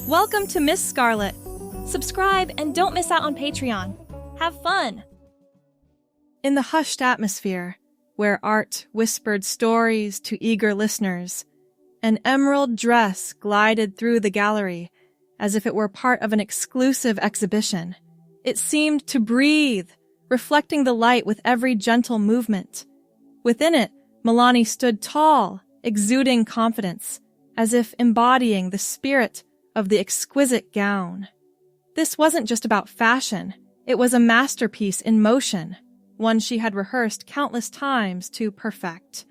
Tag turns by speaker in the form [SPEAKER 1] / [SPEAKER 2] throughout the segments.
[SPEAKER 1] Welcome to Miss Scarlett. Subscribe and don't miss out on Patreon. Have fun! In the hushed atmosphere, where art whispered stories to eager listeners, an emerald dress glided through the gallery as if it were part of an exclusive exhibition. It seemed to breathe, reflecting the light with every gentle movement. Within it, Milani stood tall, exuding confidence, as if embodying the spirit of the exquisite gown. This wasn't just about fashion. It was a masterpiece in motion, one she had rehearsed countless times to perfect.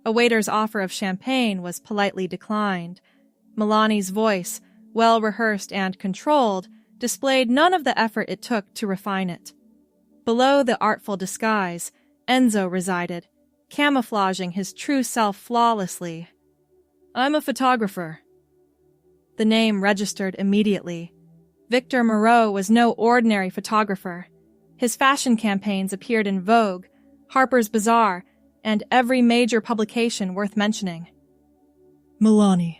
[SPEAKER 1] A waiter's offer of champagne was politely declined. Milani's voice, well rehearsed and controlled, displayed none of the effort it took to refine it. Below the artful disguise, Enzo resided, camouflaging his true self flawlessly. "I'm a photographer." The name registered immediately. Victor Moreau was no ordinary photographer. His fashion campaigns appeared in Vogue, Harper's Bazaar, and every major publication worth mentioning.
[SPEAKER 2] "Milani."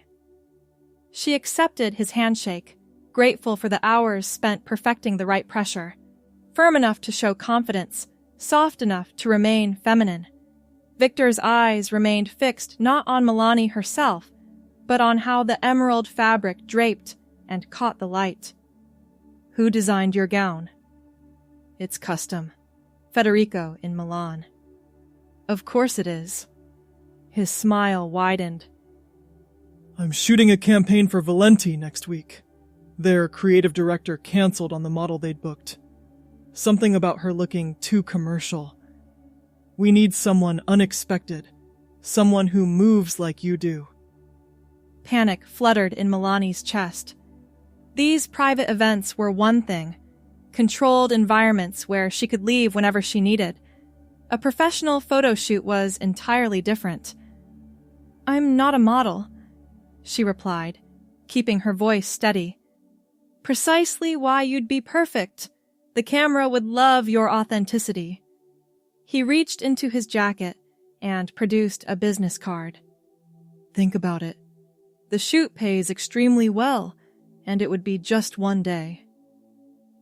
[SPEAKER 1] She accepted his handshake, grateful for the hours spent perfecting the right pressure, firm enough to show confidence, soft enough to remain feminine. Victor's eyes remained fixed not on Milani herself, but on how the emerald fabric draped and caught the light. "Who designed your gown?" "It's custom. Federico in Milan." "Of course it is." His smile widened.
[SPEAKER 2] "I'm shooting a campaign for Valenti next week. Their creative director canceled on the model they'd booked. Something about her looking too commercial. We need someone unexpected, someone who moves like you do."
[SPEAKER 1] Panic fluttered in Milani's chest. These private events were one thing, controlled environments where she could leave whenever she needed. A professional photo shoot was entirely different. "I'm not a model," she replied, keeping her voice steady. "Precisely why you'd be perfect. The camera would love your authenticity." He reached into his jacket and produced a business card. "Think about it. The shoot pays extremely well, and it would be just one day."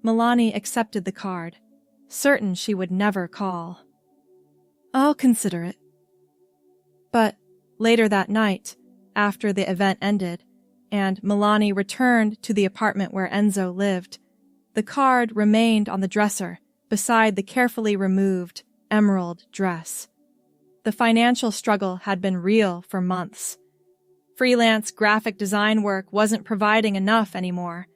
[SPEAKER 1] Milani accepted the card, certain she would never call. "I'll consider it." But later that night, after the event ended, and Milani returned to the apartment where Enzo lived, the card remained on the dresser beside the carefully removed emerald dress. The financial struggle had been real for months. Freelance graphic design work wasn't providing enough anymore,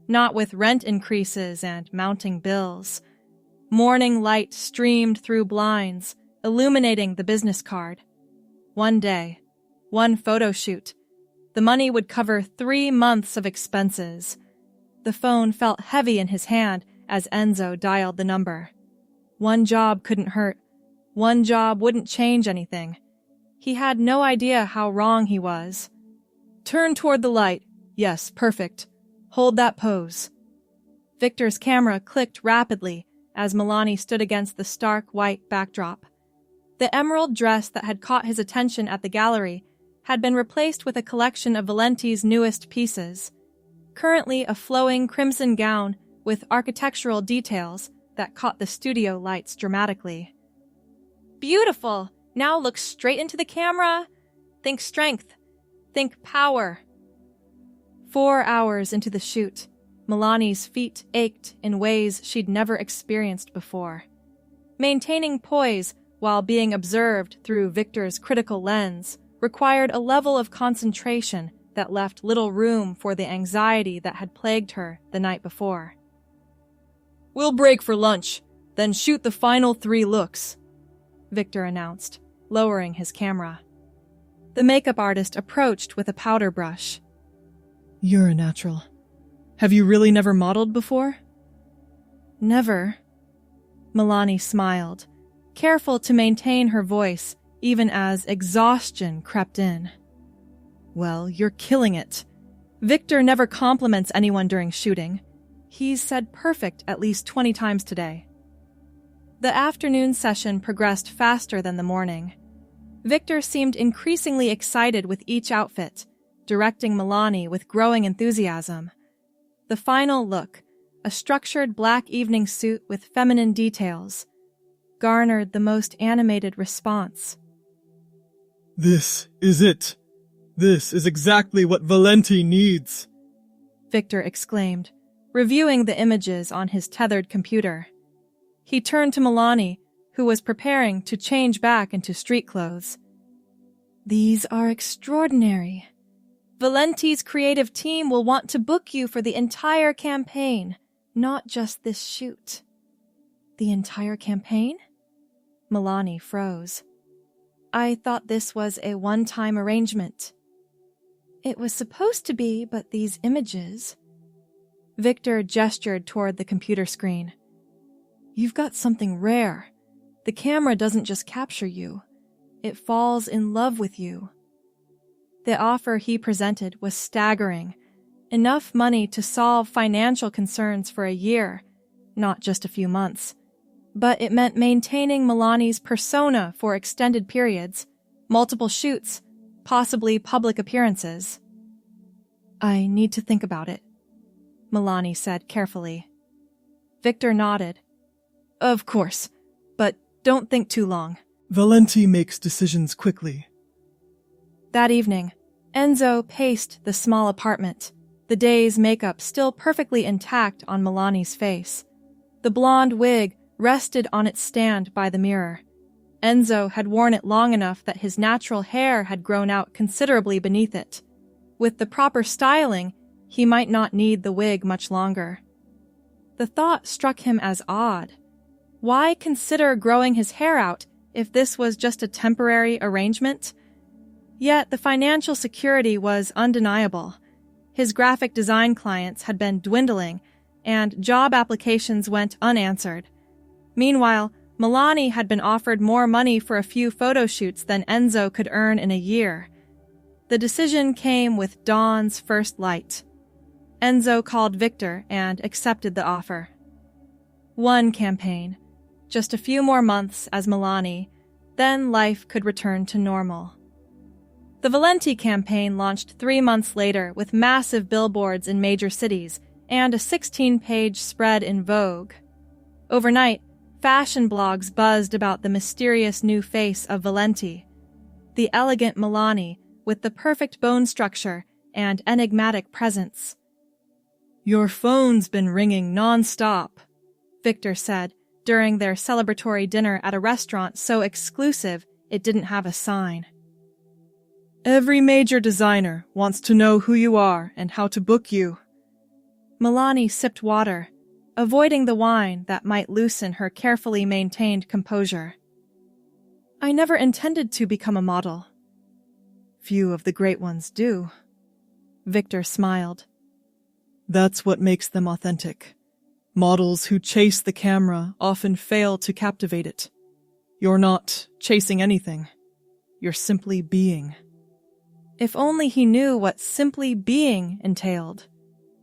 [SPEAKER 1] not with rent increases and mounting bills. Morning light streamed through blinds, illuminating the business card. One day, one photo shoot. The money would cover 3 months of expenses. The phone felt heavy in his hand as Enzo dialed the number. One job couldn't hurt. One job wouldn't change anything. He had no idea how wrong he was. "Turn toward the light. Yes, perfect. Hold that pose." Victor's camera clicked rapidly as Milani stood against the stark white backdrop. The emerald dress that had caught his attention at the gallery had been replaced with a collection of Valenti's newest pieces. Currently a flowing crimson gown with architectural details that caught the studio lights dramatically. "Beautiful! Now look straight into the camera. Think strength. Think power." 4 hours into the shoot, Milani's feet ached in ways she'd never experienced before. Maintaining poise while being observed through Victor's critical lens required a level of concentration that left little room for the anxiety that had plagued her the night before. "We'll break for lunch, then shoot the final 3 looks," Victor announced, lowering his camera. The makeup artist approached with a powder brush. "You're a natural. Have you really never modeled before?" "Never." Milani smiled, careful to maintain her voice even as exhaustion crept in. "Well, you're killing it. Victor never compliments anyone during shooting. He's said perfect at least 20 times today." The afternoon session progressed faster than the morning. Victor seemed increasingly excited with each outfit, directing Milani with growing enthusiasm. The final look, a structured black evening suit with feminine details, garnered the most animated response.
[SPEAKER 2] This is it. This is exactly what Valenti needs,
[SPEAKER 1] Victor exclaimed, reviewing the images on his tethered computer. He turned to Milani, who was preparing to change back into street clothes. These are extraordinary. Valenti's creative team will want to book you for the entire campaign, not just this shoot. The entire campaign? Milani froze. I thought this was a one-time arrangement. It was supposed to be, but these images... Victor gestured toward the computer screen. You've got something rare. The camera doesn't just capture you. It falls in love with you. The offer he presented was staggering. Enough money to solve financial concerns for a year, not just a few months. But it meant maintaining Milani's persona for extended periods, multiple shoots, possibly public appearances. I need to think about it, Milani said carefully. Victor nodded. Of course, but don't think too long.
[SPEAKER 2] Valenti makes decisions quickly.
[SPEAKER 1] That evening, Enzo paced the small apartment, the day's makeup still perfectly intact on Milani's face. The blonde wig rested on its stand by the mirror. Enzo had worn it long enough that his natural hair had grown out considerably beneath it. With the proper styling, he might not need the wig much longer. The thought struck him as odd. Why consider growing his hair out if this was just a temporary arrangement? Yet the financial security was undeniable. His graphic design clients had been dwindling, and job applications went unanswered. Meanwhile, Milani had been offered more money for a few photo shoots than Enzo could earn in a year. The decision came with dawn's first light. Enzo called Victor and accepted the offer. One campaign, just a few more months as Milani, then life could return to normal. The Valenti campaign launched 3 months later with massive billboards in major cities and a 16-page spread in Vogue. Overnight, fashion blogs buzzed about the mysterious new face of Valenti, the elegant Milani with the perfect bone structure and enigmatic presence. Your phone's been ringing non-stop, Victor said during their celebratory dinner at a restaurant so exclusive it didn't have a sign. Every major designer wants to know who you are and how to book you. Milani sipped water, avoiding the wine that might loosen her carefully maintained composure. I never intended to become a model. Few of the great ones do. Victor smiled. That's what makes them authentic. Models who chase the camera often fail to captivate it. You're not chasing anything. You're simply being. If only he knew what simply being entailed.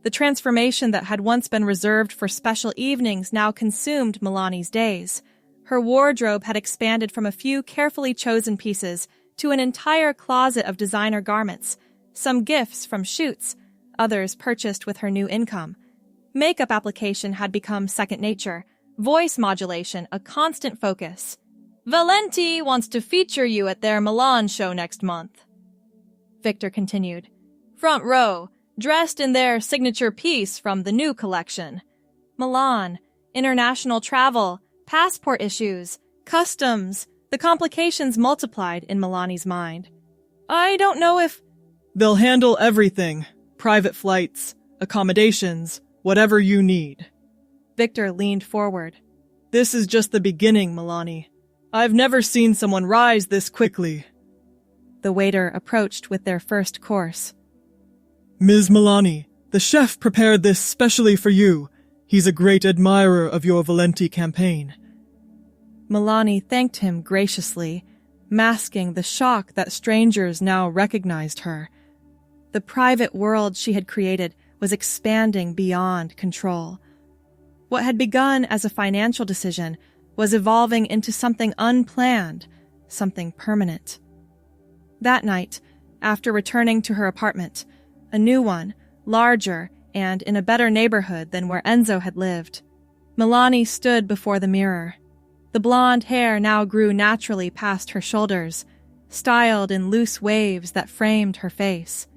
[SPEAKER 1] The transformation that had once been reserved for special evenings now consumed Milani's days. Her wardrobe had expanded from a few carefully chosen pieces to an entire closet of designer garments, some gifts from shoots, others purchased with her new income. Makeup application had become second nature, voice modulation a constant focus. Valenti wants to feature you at their Milan show next month, Victor continued. Front row, dressed in their signature piece from the new collection. Milan, international travel, passport issues, customs, the complications multiplied in Milani's mind. I don't know if... They'll handle everything. Private flights, accommodations, whatever you need. Victor leaned forward. This is just the beginning, Milani. I've never seen someone rise this quickly. The waiter approached with their first course. Ms. Milani, the chef prepared this specially for you. He's a great admirer of your Valenti campaign. Milani thanked him graciously, masking the shock that strangers now recognized her. The private world she had created was expanding beyond control. What had begun as a financial decision was evolving into something unplanned, something permanent. That night, after returning to her apartment, a new one, larger, and in a better neighborhood than where Enzo had lived. Milani stood before the mirror. The blonde hair now grew naturally past her shoulders, styled in loose waves that framed her face.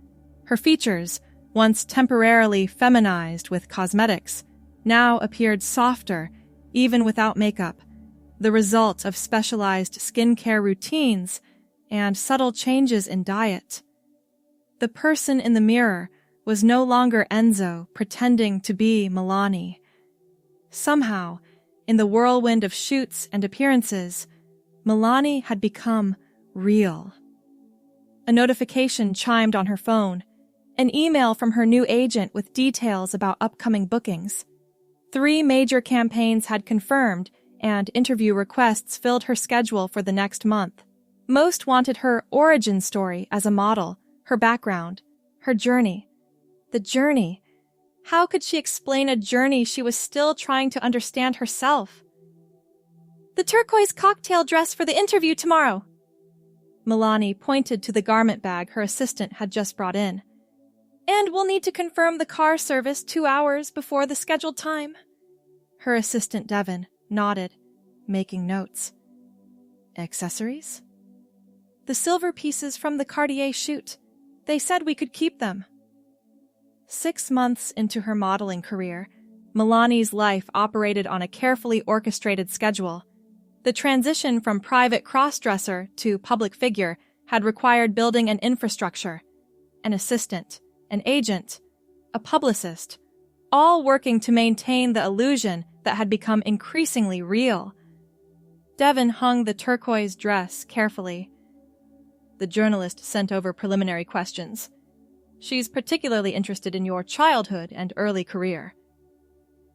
[SPEAKER 1] Her features, once temporarily feminized with cosmetics, now appeared softer, even without makeup, the result of specialized skincare routines and subtle changes in diet. The person in the mirror was no longer Enzo pretending to be Milani. Somehow, in the whirlwind of shoots and appearances, Milani had become real. A notification chimed on her phone, an email from her new agent with details about upcoming bookings. 3 major campaigns had confirmed, and interview requests filled her schedule for the next month. Most wanted her origin story as a model, her background, her journey. The journey. How could she explain a journey she was still trying to understand herself? "The turquoise cocktail dress for the interview tomorrow." Milani pointed to the garment bag her assistant had just brought in. "And we'll need to confirm the car service 2 hours before the scheduled time." Her assistant Devin nodded, making notes. "Accessories?" "The silver pieces from the Cartier shoot. They said we could keep them." 6 months into her modeling career, Milani's life operated on a carefully orchestrated schedule. The transition from private crossdresser to public figure had required building an infrastructure, an assistant, an agent, a publicist, all working to maintain the illusion that had become increasingly real. Devin hung the turquoise dress carefully. The journalist sent over preliminary questions. "She's particularly interested in your childhood and early career."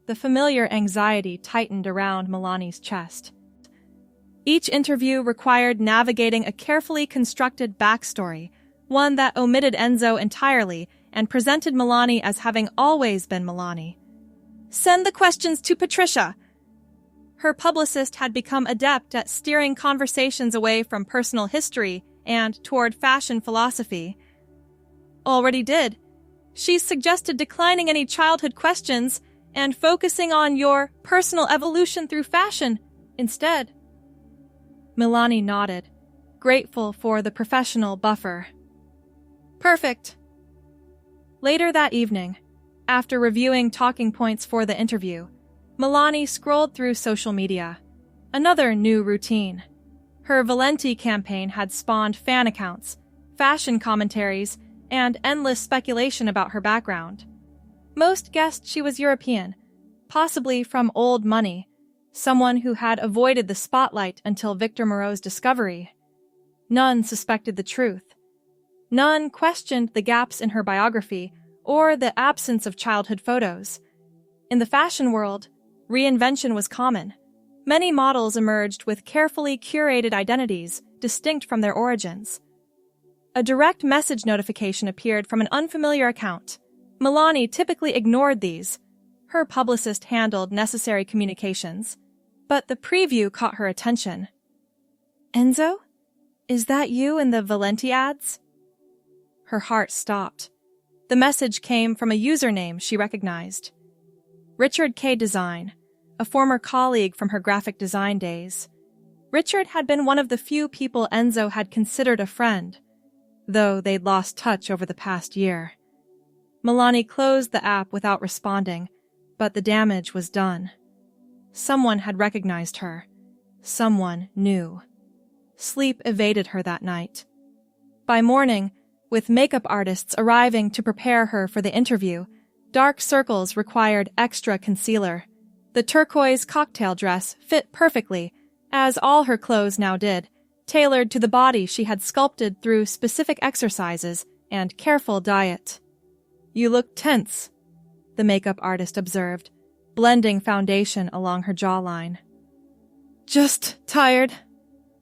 [SPEAKER 1] The familiar anxiety tightened around Milani's chest. Each interview required navigating a carefully constructed backstory, one that omitted Enzo entirely and presented Milani as having always been Milani. "Send the questions to Patricia." Her publicist had become adept at steering conversations away from personal history and toward fashion philosophy. "Already did. She suggested declining any childhood questions and focusing on your personal evolution through fashion instead." Milani nodded, grateful for the professional buffer. "Perfect." Later that evening, after reviewing talking points for the interview, Milani scrolled through social media. Another new routine. Her Valenti campaign had spawned fan accounts, fashion commentaries, and endless speculation about her background. Most guessed she was European, possibly from old money, someone who had avoided the spotlight until Victor Moreau's discovery. None suspected the truth. None questioned the gaps in her biography or the absence of childhood photos. In the fashion world, reinvention was common. Many models emerged with carefully curated identities distinct from their origins. A direct message notification appeared from an unfamiliar account. Milani typically ignored these. Her publicist handled necessary communications. But the preview caught her attention. "Enzo? Is that you in the Valenti ads?" Her heart stopped. The message came from a username she recognized. Richard K. Design, a former colleague from her graphic design days. Richard had been one of the few people Enzo had considered a friend, though they'd lost touch over the past year. Milani closed the app without responding, but the damage was done. Someone had recognized her. Someone new. Sleep evaded her that night. By morning, with makeup artists arriving to prepare her for the interview, dark circles required extra concealer. The turquoise cocktail dress fit perfectly, as all her clothes now did, tailored to the body she had sculpted through specific exercises and careful diet. "You look tense," the makeup artist observed, blending foundation along her jawline. "Just tired,"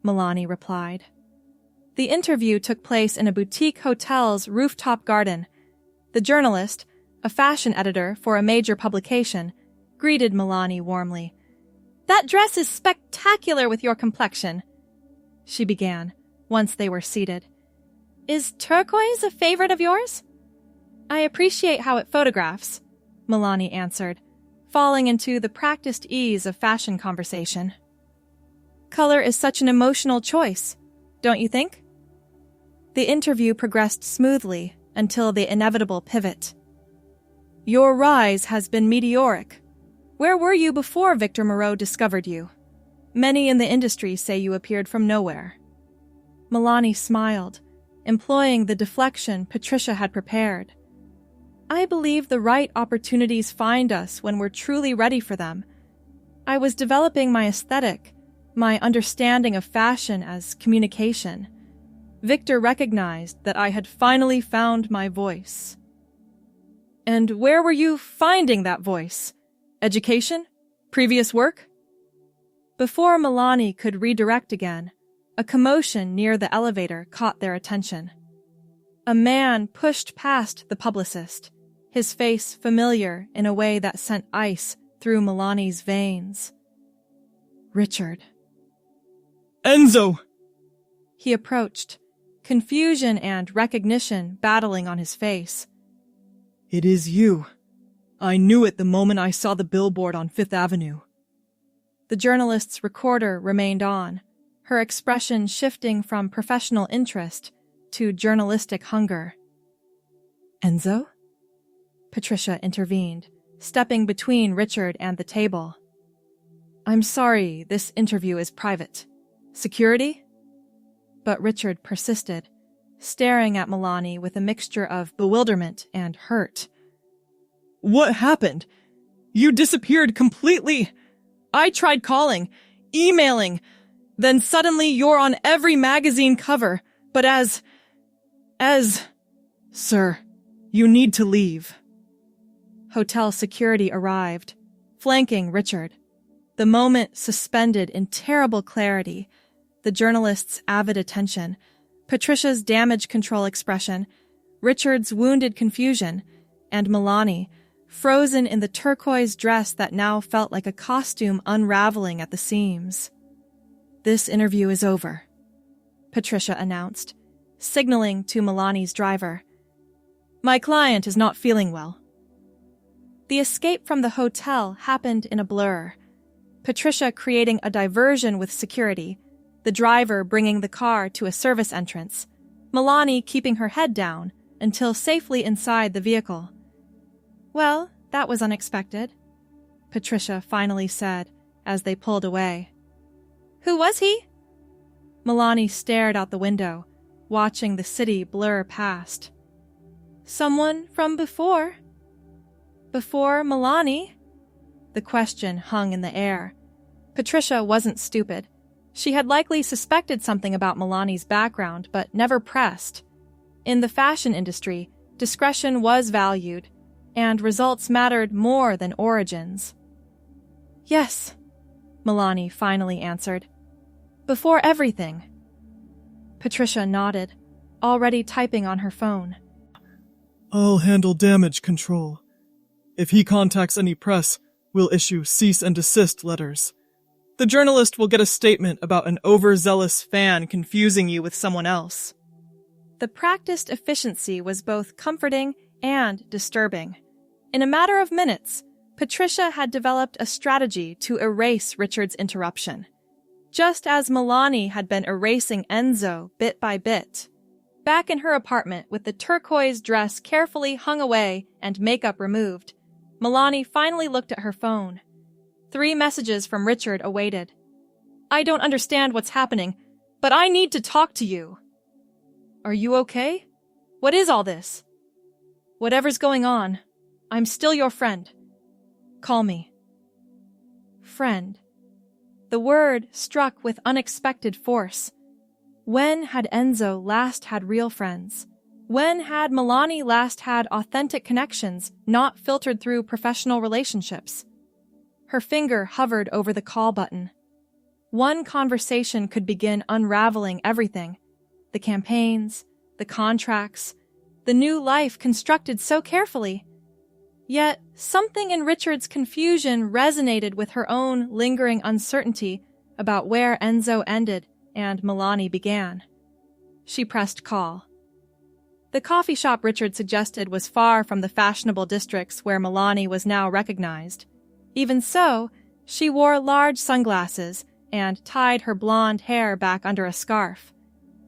[SPEAKER 1] Milani replied. The interview took place in a boutique hotel's rooftop garden. The journalist, a fashion editor for a major publication, greeted Milani warmly. "That dress is spectacular with your complexion," she began, once they were seated. Is turquoise a favorite of yours? I appreciate how it photographs, Milani answered, falling into the practiced ease of fashion conversation. Color is such an emotional choice, don't you think? The interview progressed smoothly until the inevitable pivot. Your rise has been meteoric. Where were you before Victor Moreau discovered you? Many in the industry say you appeared from nowhere. Milani smiled, employing the deflection Patricia had prepared. I believe the right opportunities find us when we're truly ready for them. I was developing my aesthetic, my understanding of fashion as communication. Victor recognized that I had finally found my voice. And where were you finding that voice? Education? Previous work? Before Milani could redirect again, a commotion near the elevator caught their attention. A man pushed past the publicist, his face familiar in a way that sent ice through Milani's veins. Richard.
[SPEAKER 2] Enzo!
[SPEAKER 1] He approached, confusion and recognition battling on his face.
[SPEAKER 2] It is you. I knew it the moment I saw the billboard on Fifth Avenue.
[SPEAKER 1] The journalist's recorder remained on, her expression shifting from professional interest to journalistic hunger. Enzo? Patricia intervened, stepping between Richard and the table. I'm sorry, this interview is private. Security? But Richard persisted, staring at Milani with a mixture of bewilderment and hurt.
[SPEAKER 2] What happened? You disappeared completely. I tried calling, emailing. Then suddenly you're on every magazine cover. But Sir, you need to leave.
[SPEAKER 1] Hotel security arrived, flanking Richard. The moment suspended in terrible clarity, the journalist's avid attention, Patricia's damage control expression, Richard's wounded confusion, and Milani, frozen in the turquoise dress that now felt like a costume unraveling at the seams. This interview is over, Patricia announced, signaling to Milani's driver. My client is not feeling well. The escape from the hotel happened in a blur, Patricia creating a diversion with security, the driver bringing the car to a service entrance, Milani keeping her head down until safely inside the vehicle. Well, that was unexpected, Patricia finally said as they pulled away. Who was he? Milani stared out the window, watching the city blur past. Someone from before. Before Milani? The question hung in the air. Patricia wasn't stupid. She had likely suspected something about Milani's background, but never pressed. In the fashion industry, discretion was valued, and results mattered more than origins. Yes, Milani finally answered. Before everything. Patricia nodded, already typing on her phone.
[SPEAKER 2] I'll handle damage control. If he contacts any press, we'll issue cease and desist letters. The journalist will get a statement about an overzealous fan confusing you with someone else.
[SPEAKER 1] The practiced efficiency was both comforting and disturbing. In a matter of minutes, Patricia had developed a strategy to erase Richard's interruption, just as Milani had been erasing Enzo bit by bit. Back in her apartment with the turquoise dress carefully hung away and makeup removed, Milani finally looked at her phone. 3 messages from Richard awaited. I don't understand what's happening, but I need to talk to you. Are you okay? What is all this? Whatever's going on, I'm still your friend. Call me. Friend. The word struck with unexpected force. When had Enzo last had real friends? When had Milani last had authentic connections, not filtered through professional relationships? Her finger hovered over the call button. One conversation could begin unraveling everything. The campaigns, the contracts, the new life constructed so carefully. Yet, something in Richard's confusion resonated with her own lingering uncertainty about where Enzo ended and Milani began. She pressed call, The coffee shop Richard suggested was far from the fashionable districts where Milani was now recognized. Even so, she wore large sunglasses and tied her blonde hair back under a scarf,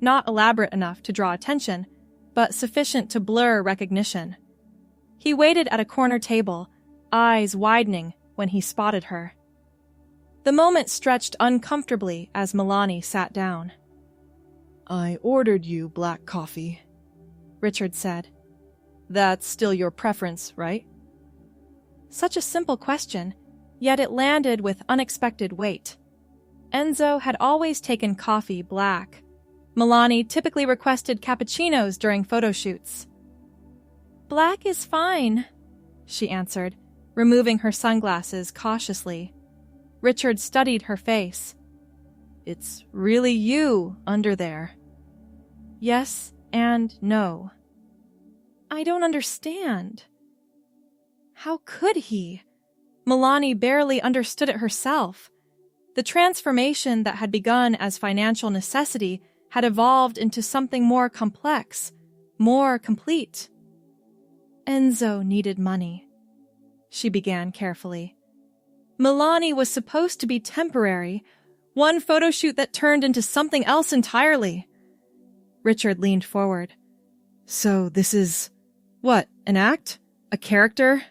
[SPEAKER 1] not elaborate enough to draw attention, but sufficient to blur recognition. He waited at a corner table, eyes widening when he spotted her. The moment stretched uncomfortably as Milani sat down.
[SPEAKER 2] "I ordered you black coffee,"
[SPEAKER 1] Richard said.
[SPEAKER 2] "That's still your preference, right?"
[SPEAKER 1] Such a simple question, yet it landed with unexpected weight. Enzo had always taken coffee black. Milani typically requested cappuccinos during photo shoots. "Black is fine," she answered, removing her sunglasses cautiously. Richard studied her face. "It's really you under there." "Yes and no." "I don't understand." How could he? Milani barely understood it herself. The transformation that had begun as financial necessity had evolved into something more complex, more complete. Enzo needed money, she began carefully. Milani was supposed to be temporary, one photo shoot that turned into something else entirely. Richard leaned forward. "So this is, what, an act? A character?"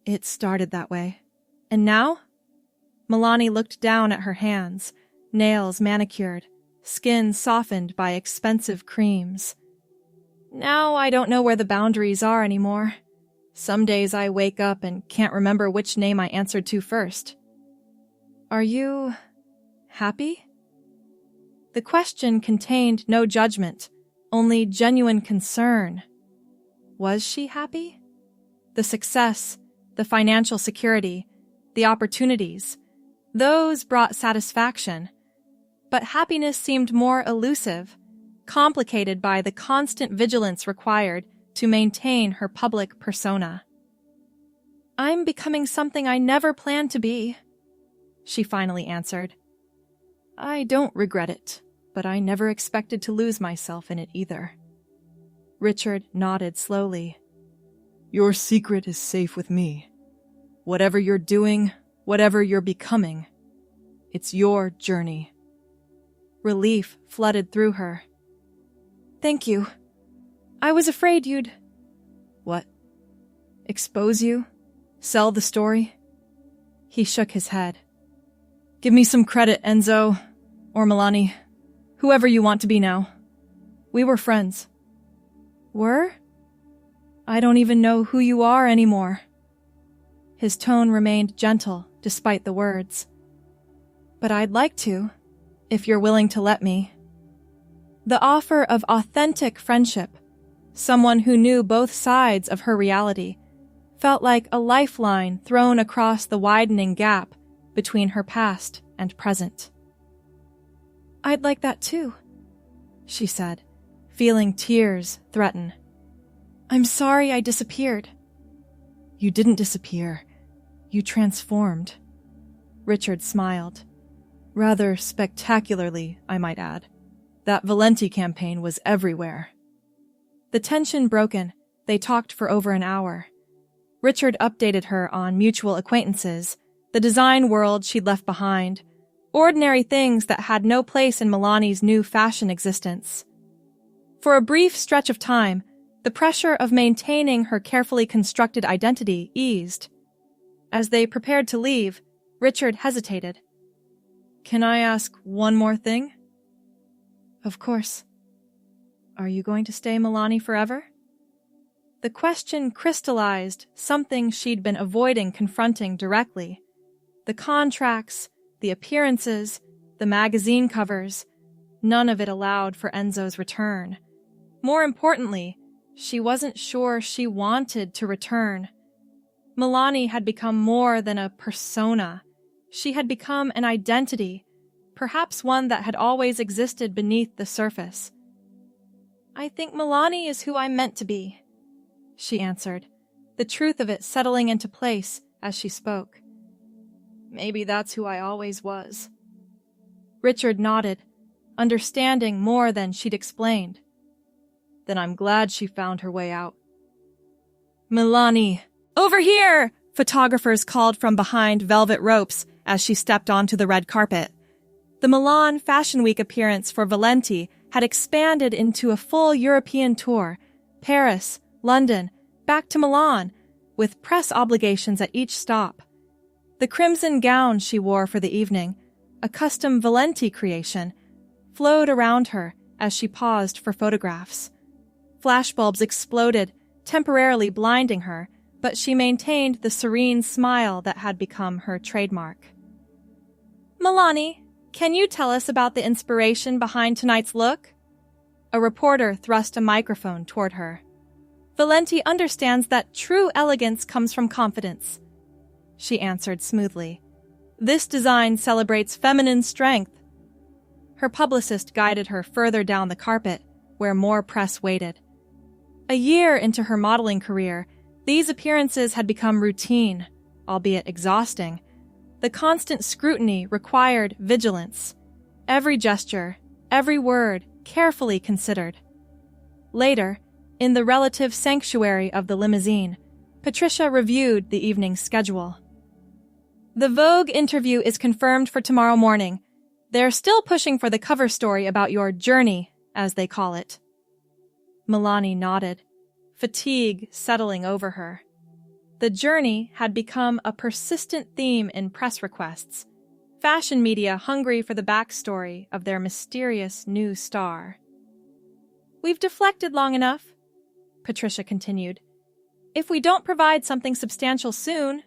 [SPEAKER 1] "It started that way. And now?" Milani looked down at her hands, nails manicured, skin softened by expensive creams. "Now I don't know where the boundaries are anymore. Some days I wake up and can't remember which name I answered to first." "Are you happy?" The question contained no judgment, only genuine concern. Was she happy? The success, the financial security, the opportunities, those brought satisfaction. But happiness seemed more elusive, complicated by the constant vigilance required to maintain her public persona. "I'm becoming something I never planned to be," she finally answered. "I don't regret it, but I never expected to lose myself in it either." Richard nodded slowly. "Your secret is safe with me. Whatever you're doing, whatever you're becoming, it's your journey." Relief flooded through her. "Thank you. I was afraid you'd..." "What? Expose you? Sell the story?" He shook his head. "Give me some credit, Enzo. Or Milani. Whoever you want to be now. We were friends." "Were? I don't even know who you are anymore." His tone remained gentle despite the words. "But I'd like to, if you're willing to let me." The offer of authentic friendship, someone who knew both sides of her reality, felt like a lifeline thrown across the widening gap between her past and present. "I'd like that too," she said, feeling tears threaten. "I'm sorry I disappeared." "You didn't disappear. You transformed." Richard smiled. "Rather spectacularly, I might add. That Valenti campaign was everywhere." The tension broken, they talked for over an hour. Richard updated her on mutual acquaintances, the design world she'd left behind, ordinary things that had no place in Milani's new fashion existence. For a brief stretch of time, the pressure of maintaining her carefully constructed identity eased. As they prepared to leave, Richard hesitated. "Can I ask one more thing?" "Of course." "Are you going to stay Milani forever?" The question crystallized something she'd been avoiding confronting directly. The contracts, the appearances, the magazine covers, none of it allowed for Enzo's return. More importantly, she wasn't sure she wanted to return. Milani had become more than a persona. She had become an identity, perhaps one that had always existed beneath the surface. "I think Milani is who I'm meant to be," she answered, the truth of it settling into place as she spoke. "Maybe that's who I always was." Richard nodded, understanding more than she'd explained. Then I'm glad she found her way out. Milani! Over here! Photographers called from behind velvet ropes as she stepped onto the red carpet. The Milan Fashion Week appearance for Valenti had expanded into a full European tour, Paris, London, back to Milan, with press obligations at each stop. The crimson gown she wore for the evening, a custom Valenti creation, flowed around her as she paused for photographs. Flashbulbs exploded, temporarily blinding her, but she maintained the serene smile that had become her trademark. Milani, can you tell us about the inspiration behind tonight's look? A reporter thrust a microphone toward her. Valenti understands that true elegance comes from confidence. She answered smoothly. This design celebrates feminine strength. Her publicist guided her further down the carpet, where more press waited. A year into her modeling career, these appearances had become routine, albeit exhausting. The constant scrutiny required vigilance. Every gesture, every word, carefully considered. Later, in the relative sanctuary of the limousine, Patricia reviewed the evening's schedule. The Vogue interview is confirmed for tomorrow morning. They're still pushing for the cover story about your journey, as they call it. Milani nodded, fatigue settling over her. The journey had become a persistent theme in press requests, fashion media hungry for the backstory of their mysterious new star. We've deflected long enough, Patricia continued. If we don't provide something substantial soon,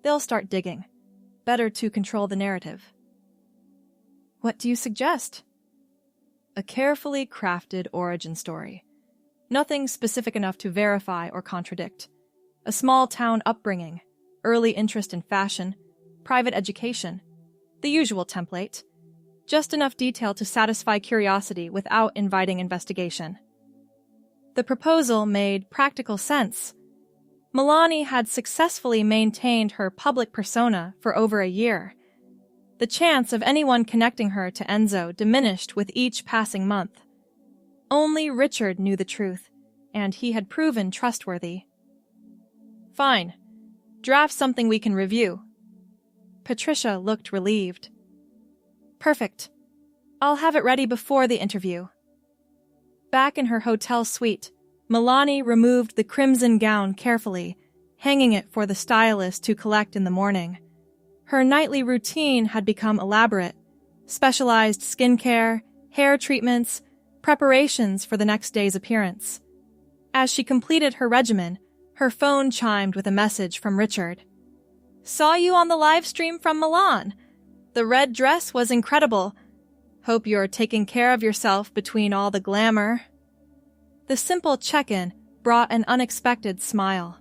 [SPEAKER 1] they'll start digging. Better to control the narrative. What do you suggest? A carefully crafted origin story. Nothing specific enough to verify or contradict. A small-town upbringing, early interest in fashion, private education. The usual template. Just enough detail to satisfy curiosity without inviting investigation. The proposal made practical sense. Milani had successfully maintained her public persona for over a year. The chance of anyone connecting her to Enzo diminished with each passing month. Only Richard knew the truth, and he had proven trustworthy. Fine. Draft something we can review. Patricia looked relieved. Perfect. I'll have it ready before the interview. Back in her hotel suite, Milani removed the crimson gown carefully, hanging it for the stylist to collect in the morning. Her nightly routine had become elaborate. Specialized skincare, hair treatments, preparations for the next day's appearance. As she completed her regimen, her phone chimed with a message from Richard. Saw you on the live stream from Milan. The red dress was incredible. Hope you're taking care of yourself between all the glamour. The simple check-in brought an unexpected smile.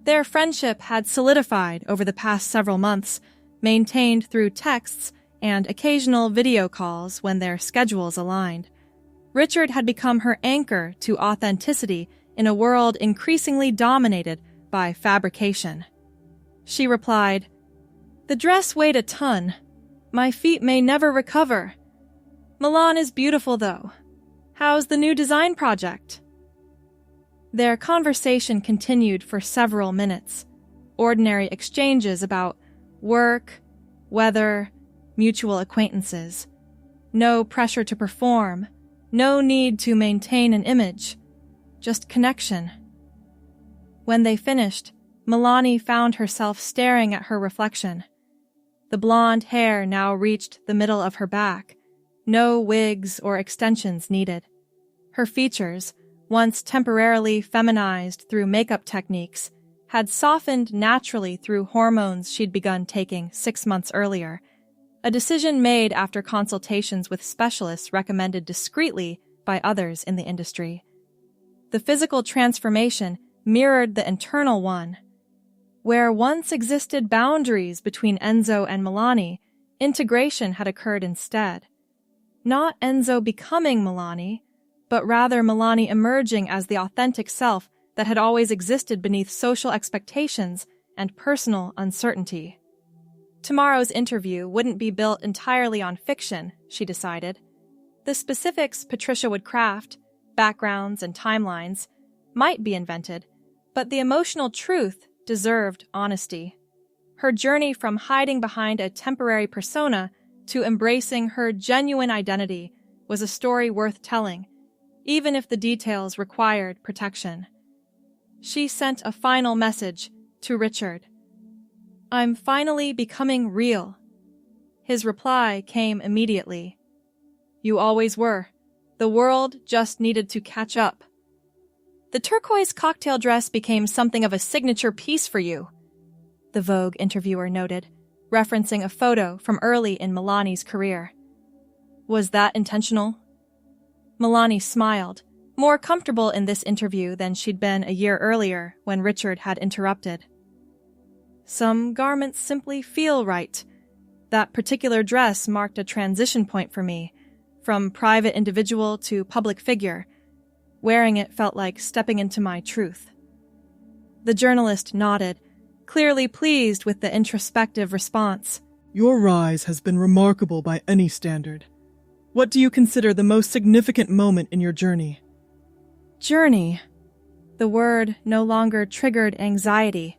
[SPEAKER 1] Their friendship had solidified over the past several months, maintained through texts and occasional video calls when their schedules aligned. Richard had become her anchor to authenticity in a world increasingly dominated by fabrication. She replied, The dress weighed a ton. My feet may never recover. Milan is beautiful, though. How's the new design project? Their conversation continued for several minutes. Ordinary exchanges about work, weather, mutual acquaintances. No pressure to perform. No need to maintain an image. Just connection. When they finished, Milani found herself staring at her reflection. The blonde hair now reached the middle of her back. No wigs or extensions needed. Her features, once temporarily feminized through makeup techniques, had softened naturally through hormones she'd begun taking 6 months earlier, a decision made after consultations with specialists recommended discreetly by others in the industry. The physical transformation mirrored the internal one. Where once existed boundaries between Enzo and Milani, integration had occurred instead. Not Enzo becoming Milani, but rather Milani emerging as the authentic self that had always existed beneath social expectations and personal uncertainty. Tomorrow's interview wouldn't be built entirely on fiction, she decided. The specifics Patricia would craft, backgrounds, and timelines might be invented, but the emotional truth deserved honesty. Her journey from hiding behind a temporary persona to embracing her genuine identity was a story worth telling, even if the details required protection. She sent a final message to Richard. "I'm finally becoming real." His reply came immediately. "You always were. The world just needed to catch up." The turquoise cocktail dress became something of a signature piece for you, the Vogue interviewer noted, referencing a photo from early in Milani's career. Was that intentional? Milani smiled, more comfortable in this interview than she'd been a year earlier when Richard had interrupted. Some garments simply feel right. That particular dress marked a transition point for me, from private individual to public figure. Wearing it felt like stepping into my truth. The journalist nodded, clearly pleased with the introspective response.
[SPEAKER 2] Your rise has been remarkable by any standard. What do you consider the most significant moment in your journey?
[SPEAKER 1] Journey. The word no longer triggered anxiety.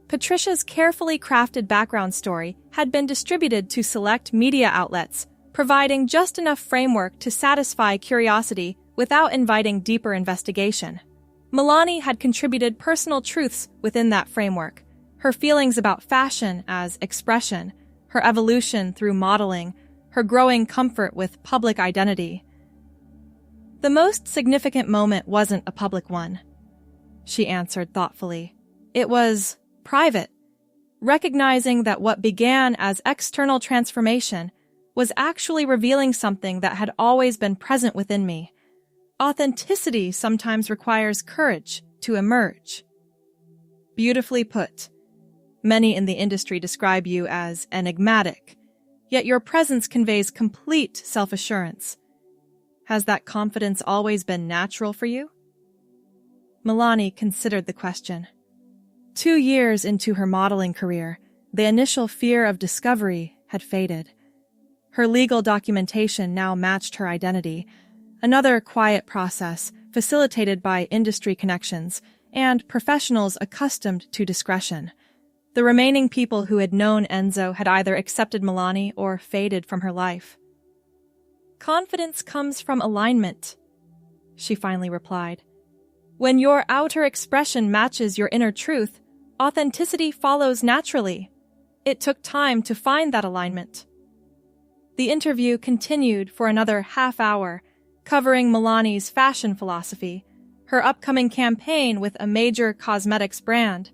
[SPEAKER 1] Patricia's carefully crafted background story had been distributed to select media outlets, providing just enough framework to satisfy curiosity without inviting deeper investigation. Milani had contributed personal truths within that framework, her feelings about fashion as expression, her evolution through modeling, her growing comfort with public identity. The most significant moment wasn't a public one, she answered thoughtfully. It was private, recognizing that what began as external transformation was actually revealing something that had always been present within me. Authenticity sometimes requires courage to emerge. Beautifully put. Many in the industry describe you as enigmatic, yet your presence conveys complete self-assurance. Has that confidence always been natural for you? Milani considered the question. 2 years into her modeling career, the initial fear of discovery had faded. Her legal documentation now matched her identity, another quiet process facilitated by industry connections and professionals accustomed to discretion. The remaining people who had known Enzo had either accepted Milani or faded from her life. Confidence comes from alignment, she finally replied. When your outer expression matches your inner truth, authenticity follows naturally. It took time to find that alignment. The interview continued for another half hour, covering Milani's fashion philosophy, her upcoming campaign with a major cosmetics brand,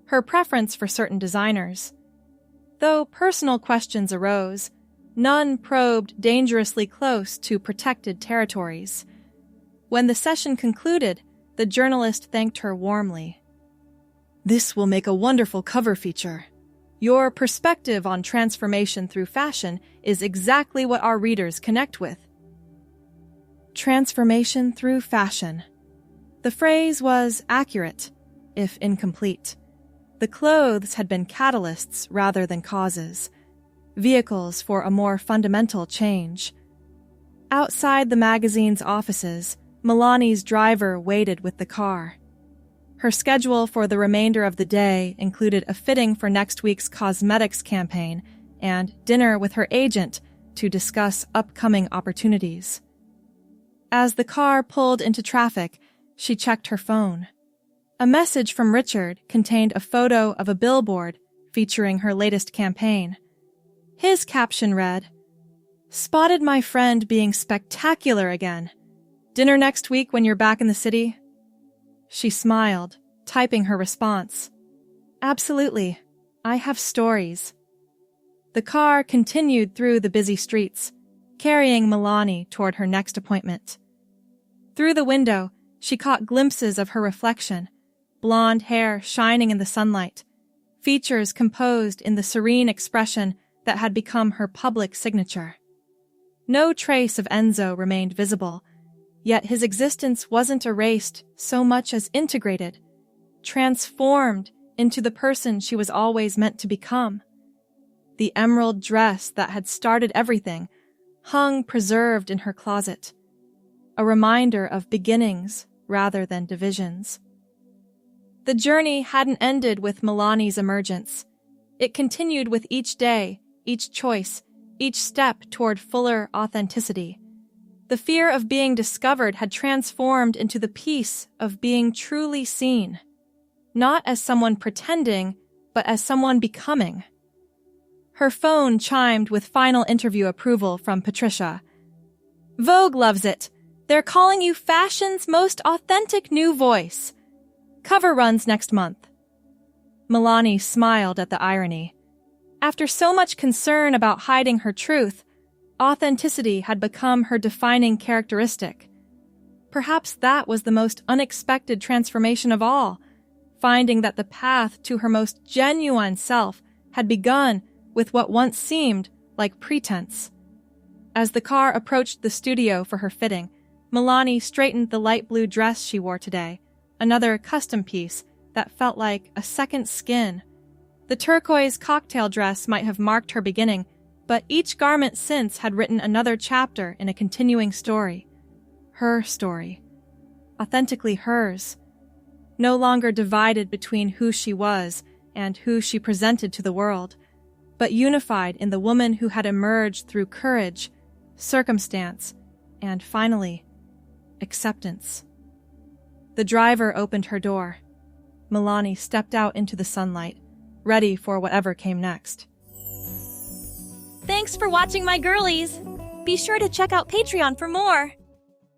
[SPEAKER 1] her preference for certain designers. Though personal questions arose, none probed dangerously close to protected territories. When the session concluded, the journalist thanked her warmly. This will make a wonderful cover feature. Your perspective on transformation through fashion is exactly what our readers connect with. Transformation through fashion. The phrase was accurate, if incomplete. The clothes had been catalysts rather than causes, vehicles for a more fundamental change. Outside the magazine's offices, Milani's driver waited with the car. Her schedule for the remainder of the day included a fitting for next week's cosmetics campaign and dinner with her agent to discuss upcoming opportunities. As the car pulled into traffic, she checked her phone. A message from Richard contained a photo of a billboard featuring her latest campaign. His caption read, "Spotted my friend being spectacular again. Dinner next week when you're back in the city?" She smiled, typing her response. "Absolutely. I have stories." The car continued through the busy streets, carrying Milani toward her next appointment. Through the window, she caught glimpses of her reflection, blonde hair shining in the sunlight, features composed in the serene expression that had become her public signature. No trace of Enzo remained visible, yet his existence wasn't erased so much as integrated, transformed into the person she was always meant to become. The emerald dress that had started everything hung preserved in her closet. a reminder of beginnings rather than divisions. The journey hadn't ended with Milani's emergence. It continued with each day, each choice, each step toward fuller authenticity. The fear of being discovered had transformed into the peace of being truly seen, not as someone pretending, but as someone becoming. Her phone chimed with final interview approval from Patricia. "Vogue loves it. They're calling you fashion's most authentic new voice. Cover runs next month." Milani smiled at the irony. After so much concern about hiding her truth, authenticity had become her defining characteristic. Perhaps that was the most unexpected transformation of all, finding that the path to her most genuine self had begun with what once seemed like pretense. As the car approached the studio for her fitting, Milani straightened the light blue dress she wore today, another custom piece that felt like a second skin. The turquoise cocktail dress might have marked her beginning, but each garment since had written another chapter in a continuing story. Her story. Authentically hers. No longer divided between who she was and who she presented to the world, but unified in the woman who had emerged through courage, circumstance, and finally, acceptance. The driver opened her door. Milani stepped out into the sunlight, ready for whatever came next.
[SPEAKER 3] Thanks for watching, my girlies! Be sure to check out Patreon for more!